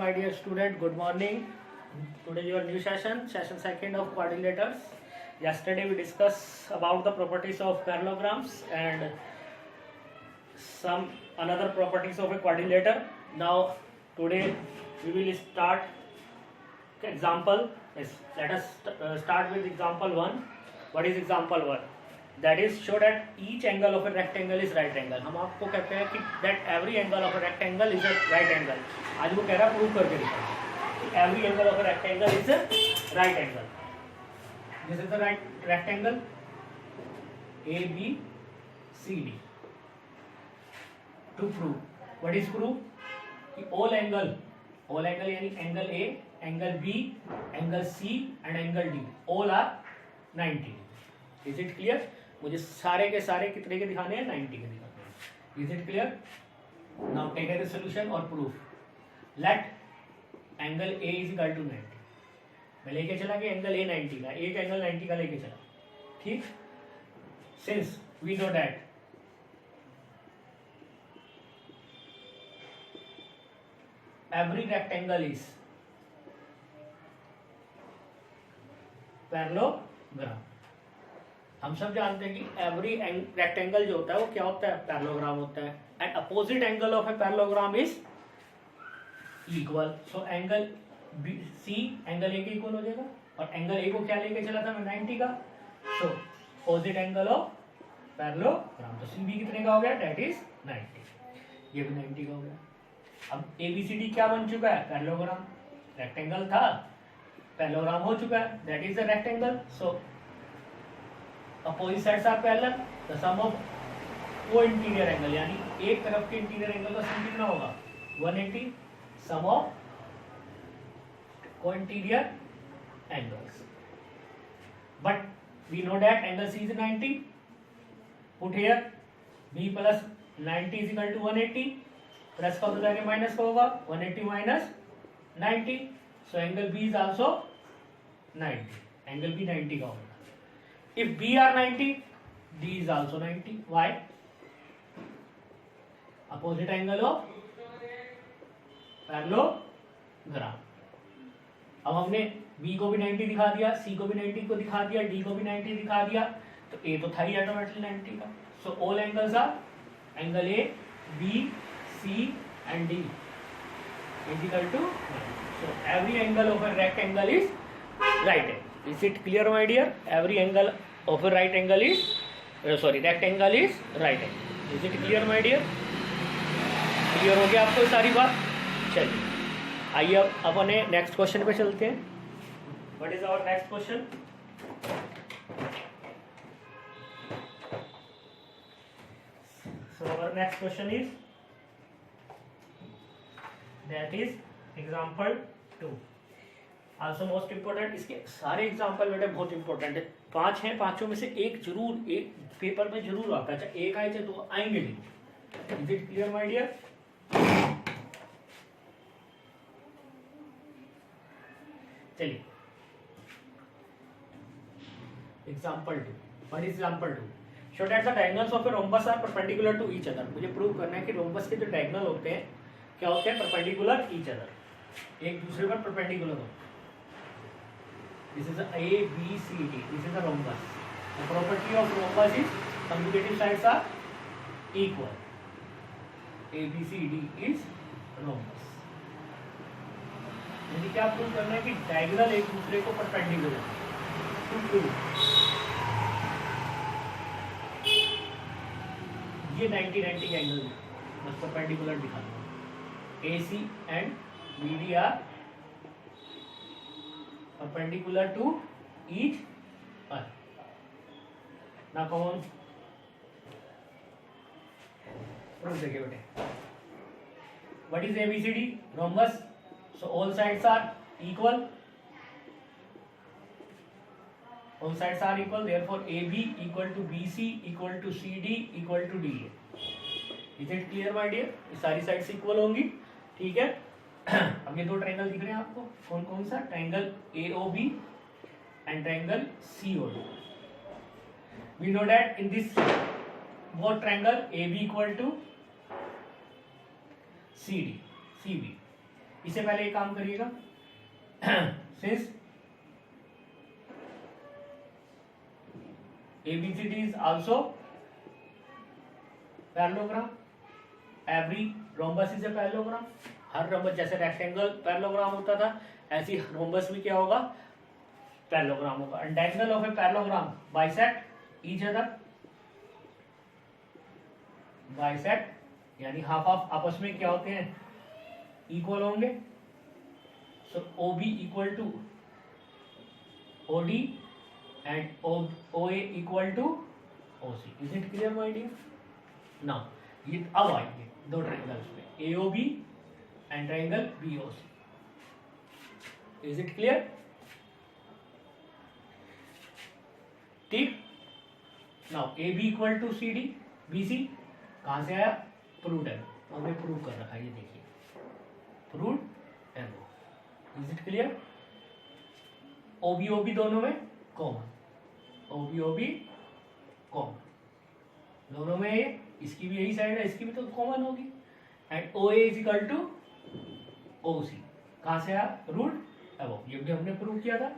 my dear student. Good morning. Today your new session second of quadrilaters. Yesterday we discussed about the properties of parallelograms and some another properties of a quadrilateral. Now today we will start example. Yes, let us start with example 1. What is example 1? That is show that each angle of a rectangle is right angle. हम आपको कहते हैं कि that every angle of a rectangle is a right angle. आज वो कह रहा है प्रूव करके दिखाओ. Every angle of a rectangle is a right angle. This is the right rectangle A B C D. To prove, what is proof? कि all angle यानी angle A, angle B, angle C and angle D all are 90. Is it clear? मुझे सारे के सारे कितने के दिखाने हैं 90 के दिखाने हैं. Is it clear? Now take the solution और proof. Let angle A is equal to 90. मैं लेके चला कि एंगल A 90 का, एक एंगल 90 का लेके चला. ठीक? Since we know that every rectangle is parallelogram. हम सब जानते हैं कि एवरी रेक्टेंगल जो होता है वो क्या होता है, पैरेललोग्राम होता है. And opposite angle of a parallelogram is equal. So angle C angle A के इक्वल हो जाएगा और एंगल ए को क्या लेके चला था मैं 90 का. सो अपोजिट एंगल ऑफ पैरेललोग्राम. तो सी बी कितने का हो गया, दैट इज 90. ये भी 90 का हो गया. अब ए बी सी डी क्या बन चुका है, पैरेललोग्राम. रेक्टेंगल था, पैरेललोग्राम हो चुका है, that is the rectangle. So opposite sides are parallel. The sum of co-interior angle यानी एक तरफ के इंटीरियर एंगल का सम कितना होगा 180. sum of co-interior angles. But we know that angle C is 90. Put here B plus 90 is equal to 180. Plus का हो जाएगा माइनस का होगा 180 minus 90. So angle B is also 90. Angle B 90 का होगा. If B are 90, D is also 90. Why? Opposite angle of parallelogram. अब हमने B को भी 90 दिखा दिया, C को भी 90 को दिखा दिया, D को भी 90 दिखा दिया, तो A तो था ही ऑटोमेटिकली 90 का. So all angles are angle A, B, C and D is equal to 90. So every angle of a rectangle is right angle. Is it clear, my dear? Every angle of a right angle is rectangle is right angle. Is it clear, my dear? Clear हो गया आपको सारी बात. चलिए आइए अब अपने next question पे चलते हैं. What is our next question? So our next question is that is example 2. Also most important. इसके सारे एग्जाम्पल बेटे बहुत इंपॉर्टेंट है. 5 हैं, 5 में से एक जरूर एक पेपर में जरूर आता है. चाहे एक आए चाहे 2 आएंगे नहीं. Is it clear, my dear? चलिए example 2. What is example 2? Show that the diagonals of a rhombus are perpendicular to each other. मुझे प्रूव करना है कि रोम्बस के जो डायगोनल होते हैं क्या होते हैं, परपेंडिकुलर ईच अदर, एक दूसरे पर परपेंडिकुलर होते हैं. This is a B C D. This is a rhombus. The property of rhombus is consecutive sides are equal. A B C D is rhombus. यानी क्या प्रूव करना है कि डायगोनल एक दूसरे को परपेंडिकुलर टू प्रूव. ये 90-90 के एंगल बस परपेंडिकुलर दिखा दो. AC and BD are perpendicular to each other. Now come on, proof देखिए बेटे. What is ABCD? Rhombus. So all sides are equal. All sides are equal. Therefore AB equal to BC equal to CD equal to DA. Is it clear, my dear? ये सारी sides equal होंगी. ठीक है. अब ये 2 triangle दिख रहे हैं आपको. कौन कौन सा? Triangle AOB and triangle COD. We know that in this both triangle AB equal to CD, CB. इससे पहले एक काम करिएगा, since ABCD is also parallelogram, every rhombus is a parallelogram, हर रोम्बस जैसे रेक्टेंगल पैरेललोग्राम होता था ऐसी रोम्बस भी क्या होगा, पैरेललोग्राम होगा। And angle of a parallelogram bisect each other, bisect यानी हाफ ऑफ आपस में क्या होते हैं, इक्वल होंगे। So OB equal to OD and OA equal to OC. Is it clear my dear? Now ये अब आएंगे दो ट्रायंगल्स में, AOB and triangle BOC. Is it clear? ठीक। Now AB equal to CD, BC कहाँ से आया, प्रूव्ड है, हमने प्रूव कर रखा है, ये देखिए प्रूव्ड है वो। Is it clear? OB दोनों में कॉमन, OB कॉमन दोनों में, ये इसकी भी यही साइड है, इसकी भी तो कॉमन होगी। And OA is equal to OC कहाँ से आया, रूट अब ये भी हमने प्रूव किया था।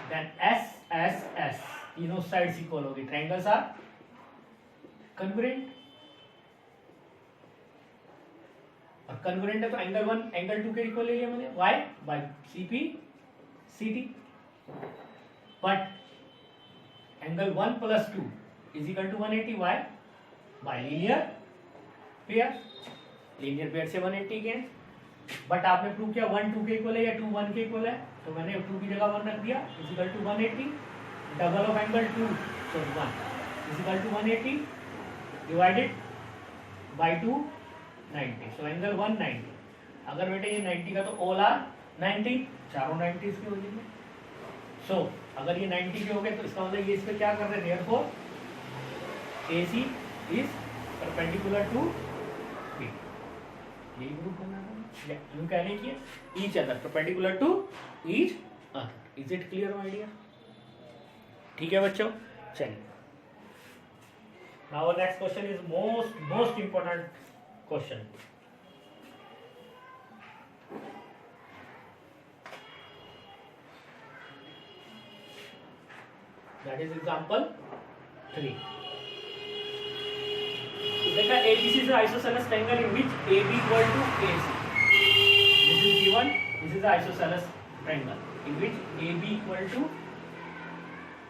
देन S तीनों साइड्स इक्वल होगी, ट्रायंगल्स आर कन्ग्रुएंट, और कन्ग्रुएंट है तो एंगल 1 एंगल 2 के इक्वल ले लिया मैंने, Y by CP CD, but angle 1 + 2 is equal to 180 y by linear pair से 180 के, बट आपने प्रूव किया 1 2 के इक्वल है या 2 1 के इक्वल है, तो मैंने 2 की जगह 1 रख दिया, is equal to 180, double of angle 2 so 1 is equal to 180 divided by 2 90, so angle 190। अगर बेटे ये 90 का तो ऑल आर 90, चारों 90 इसके हो जाएंगे। सो अगर ये 90 के हो गए तो इसका मतलब ये इस पे क्या कर रहे हैं, therefore AC is perpendicular to B, यही प्रूव करना है। यूं कहने की each other perpendicular to each other. Is it clear my dear? ठीक है बच्चों, चलिए now next question is most important question. That is example 3. देखा ABC is an isosceles triangle in which AB equal to AC. This is given. This is the isosceles triangle in which AB equal to,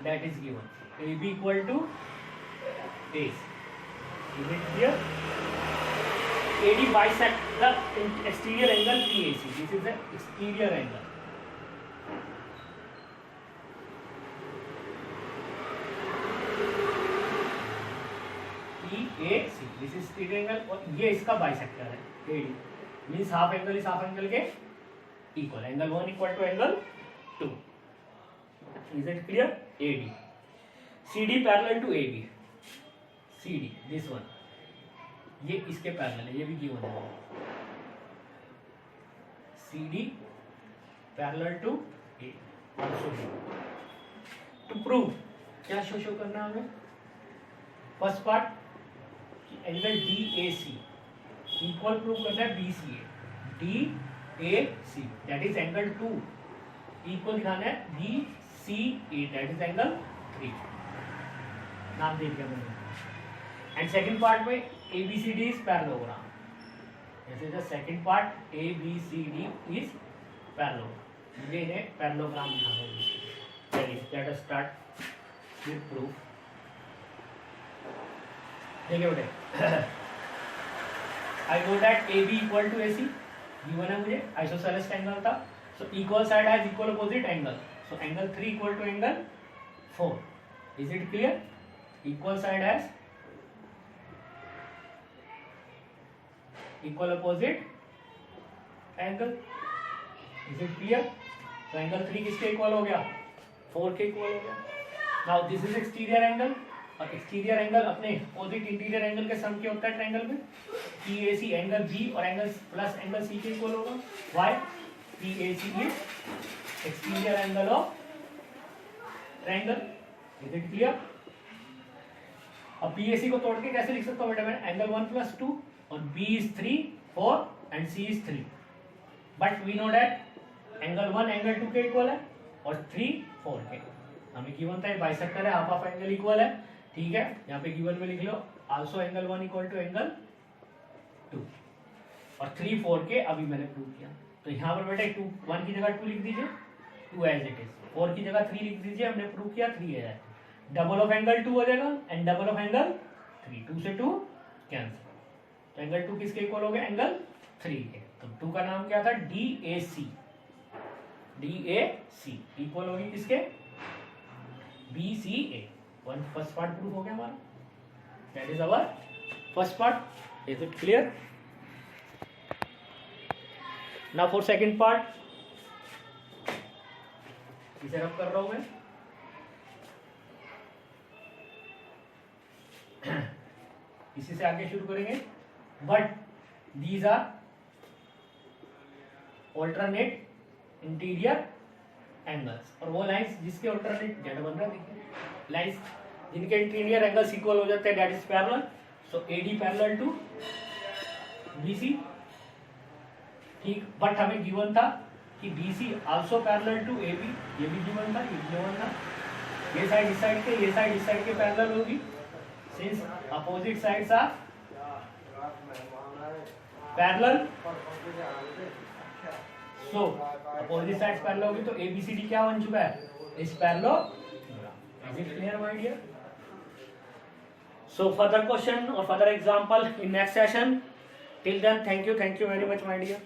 that is given. AB equal to AC. Is it clear? AD bisect the exterior angle PAC. This is the exterior angle. PAC. This is exterior angle और ये इसका bisector है AD. Means half angle इस half angle के equal, angle 1 equal to angle 2. Is it clear? AD. CD parallel to AB. CD this one. ये इसके parallel है, ये भी गिवन है। CD parallel to A. To prove क्या शो करना है हमें, first part angle DAC equal prove करना है BCA. DAC that is angle 2 equal दिखाना है BCA दैट इज एंगल 3, नाम दे दिया मैंने। एंड सेकंड पार्ट में ABCD is parallelogram. This is the second part. ABCD is parallelogram. ये है parallelogram दिखाना है। चलिए let us start with proof. देखिए बेटे, I know that AB equal to AC. given है मुझे, isosceles triangle था, so equal side has equal opposite angle. So angle 3 equal to angle 4. Is it clear? Equal side has equal opposite angle. Is it clear? तो angle 3 किसके equal हो गया, 4 के equal हो गया। Now this is exterior angle, और exterior angle अपने opposite interior angle के सम के होता है ट्रायंगल में। PAC एंगल B और एंगल प्लस एंगल C के इक्वल होगा। Why? PAC is exterior angle of triangle. Is it clear? अब PAC को तोड़ के कैसे लिख सकता हूँ बेटा मैं, एंगल 1 + 2 और B is 3 4 and C is 3. But we know that angle 1 angle 2 के इक्वल है और 3 4 के। हमें गिवन था बाइसेक्टर है, हाफ ऑफ एंगल इक्वल है, ठीक है। यहाँ पे गिवन में लिख लो also angle 1 equal to angle 2 और 3 4 के अभी मैंने प्रूव किया। तो यहाँ पर बेटा 2 1 की जगह 2 लिख दीजिए, 2 एज इट इज, 4 की जगह 3 लिख दीजिए, हमने प्रूव किया 3 है, डबल ऑफ एंगल 2 हो जाएगा एंड डबल ऑफ एंगल 3, 2 से 2 कैंसिल, तो एंगल 2 किसके इक्वल हो गया, एंगल 3 के। तो 2 का नाम क्या था, DAC, DAC इक्वल होगी किसके, BCA। One first part proof हो गया हमारा, that is our first part. Is it clear? Now for second part, इसे रब कर रहा हूं मैं। इसी से आगे शुरू करेंगे, but these are alternate interior angles, और वो लाइंस जिसके ऑल्टरनेट जेड बन रहा है, देखिए लाइंस जिनके इंटीरियर एंगल्स इक्वल हो जाते हैं, that is parallel. So AD parallel to BC, ठीक। बट हमें गिवन था कि BC also parallel to AB, ये भी गिवन था, ये गिवन था। ये साइड इस साइड के, ये साइड इस साइड के पैरेलल होगी, since opposite sides are parallel, so opposite sides parallel होगी, तो ABCD क्या बन चुका है, इस parallel. Is it clear my dear? So further question और further example in next session. Till then, thank you very much my dear.